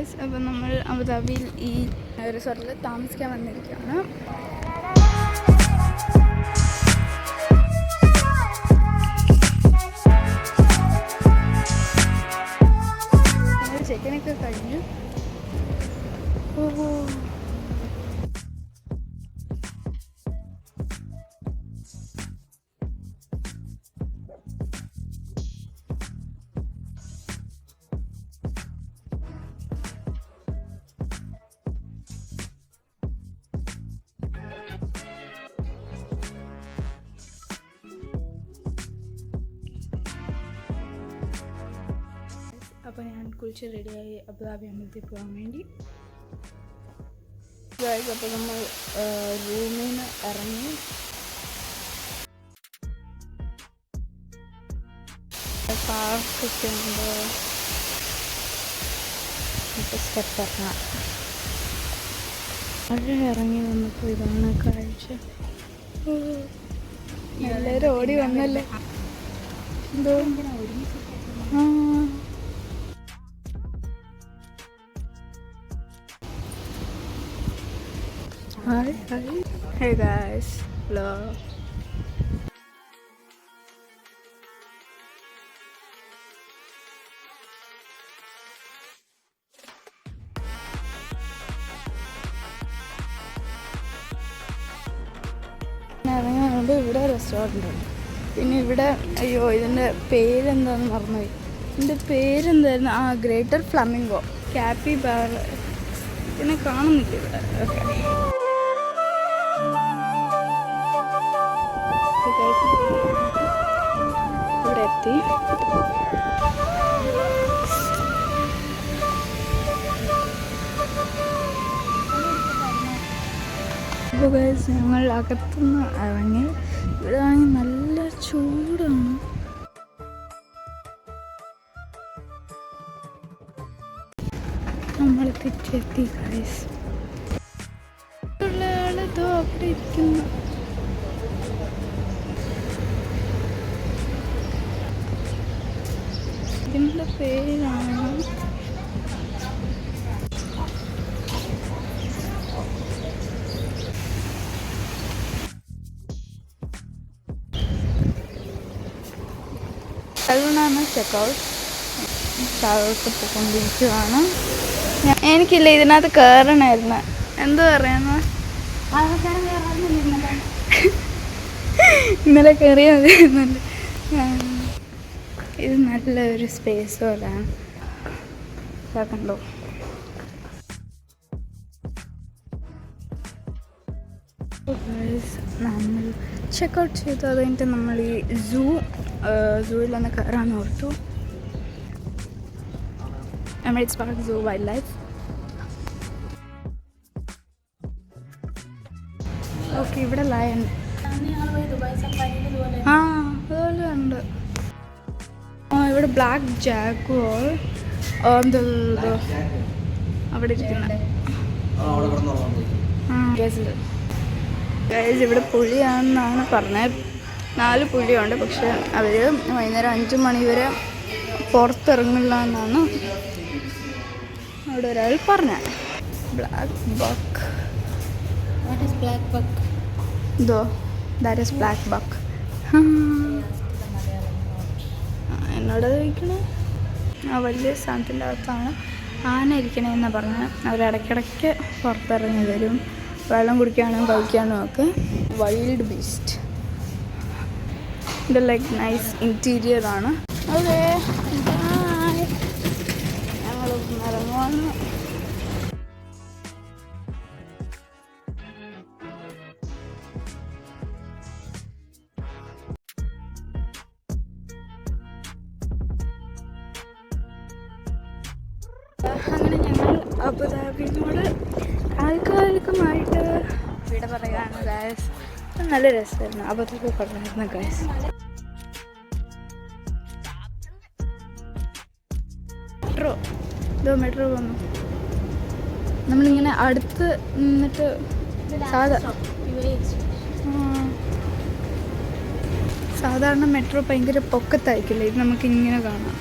Guys, അപ്പോൾ നമ്മൾ അബുദാബിയിൽ ഈ റിസോർട്ടിൽ താമസിക്കാൻ വന്നിരിക്കുകയാണ്. ചെക്കനൊക്കെ കഴിഞ്ഞു. ഓഹോ, അപ്പോൾ ഞാൻ കുളിച്ച് റെഡിയായി അബുദാബി അമ്പലത്തിൽ പോകാൻ വേണ്ടി. അപ്പോൾ നമ്മൾ റൂമിൽ നിന്ന് ഇറങ്ങി പാർക്കൊക്കെ ഉണ്ട്. ഇപ്പോൾ സ്റ്റെപ്പ് ഇറങ്ങാം. അവിടെ ഇറങ്ങി വന്നപ്പോൾ ഇതാണ് കാഴ്ച. എല്ലാവരും ഓടി വന്നല്ലേ. എന്തോ Hi. Hey guys. Hello. ഇറങ്ങാറുണ്ട്. ഇവിടെ റെസ്റ്റോറൻ്റ് ഉണ്ട്. പിന്നെ ഇവിടെ അയ്യോ ഇതിൻ്റെ പേരെന്താണെന്ന് മറന്നുപോയി. ഇതിൻ്റെ പേരെന്തായിരുന്നു? Greater flamingo capybara. ഇതിനെ കാണുന്നില്ല ഇവിടെ. ഓക്കെ, ഇവിടെ എത്തി. അപ്പോൾ ഗൈസ്, ഞങ്ങൾ അകത്തുനിന്ന് ഇറങ്ങി. ഇവിടെ ആണെങ്കിൽ നല്ല ചൂടാണ്. നമ്മൾ തെറ്റെത്തി ഗൈസ്. ഉള്ള ആളെന്തോ അവിടെ ഇരിക്കുന്നു. ഇതിൻ്റെ പേരാണ് സലൂണാണ്. ചെക്കൗട്ട് താഴോട്ട് പോയിക്കൊണ്ടിരിക്കുകയാണ്. എനിക്കില്ല, ഇതിനകത്ത് കയറണമായിരുന്നു. എന്തോ പറയുന്നു, ഇന്നലെ കയറിയാൽ മതിയായിരുന്നല്ലോ. ഇത് നല്ലൊരു സ്പേസ് പോലെയാണ്. കണ്ടോ, നമ്മൾ ചെക്കൗട്ട് ചെയ്തു. അത് കഴിഞ്ഞിട്ട് നമ്മൾ ഈ സൂവിലൊന്ന് കയറാൻ ഓർത്തു. എമിറേറ്റ്സ് പാർക്ക് സൂ വൈൽഡ് ലൈഫ്. ഓക്കെ, ഇവിടെ ലയൺ. അതുപോലെ ഉണ്ട്. ഇവിടെ ബ്ലാക്ക് ജാഗ്വാർ അവിടെ ഇരിക്കുന്നത്. ഇവിടെ പുലിയാണെന്നാണ് പറഞ്ഞത്. 4 പുലിയുണ്ട്. പക്ഷെ അവർ വൈകുന്നേരം 5 മണി വരെ പുറത്തിറങ്ങില്ല എന്നാണ് അവിടെ ഒരാൾ പറഞ്ഞത്. Black buck. ഇതോ, ദാറ്റ് ഈസ് ബ്ലാക്ക് ബക്ക്. എന്നോട് ചോദിക്കണേ. വലിയ സാധനത്തിൻ്റെ അകത്താണ് ആന ഇരിക്കണേന്നാണ് പറഞ്ഞത്. അവരിടയ്ക്കിടയ്ക്ക് പുറത്തിറങ്ങി വരും. വെള്ളം കുടിക്കാനും കഴിക്കാനും ഒക്കെ. Wild beast. ഇത് ലൈക്ക് നൈസ് ഇൻറ്റീരിയർ ആണ്. അതെ, ഞങ്ങൾ ഇറങ്ങുവാണ്. അങ്ങനെ ഞങ്ങൾ അബുദാബിനോട് ആൾക്കാർക്കുമായിട്ട് ഇവിടെ പറയുകയാണ് ഗൈസ്. നല്ല രസമായിരുന്നു. അബുദാബി പറഞ്ഞിരുന്നു ഗൈസ്. മെട്രോ വന്നു. നമ്മളിങ്ങനെ അടുത്ത് നിന്നിട്ട് സാധാരണ മെട്രോ ഭയങ്കര പൊക്കത്തായിരിക്കില്ലേ, ഇത് നമുക്കിങ്ങനെ കാണാം.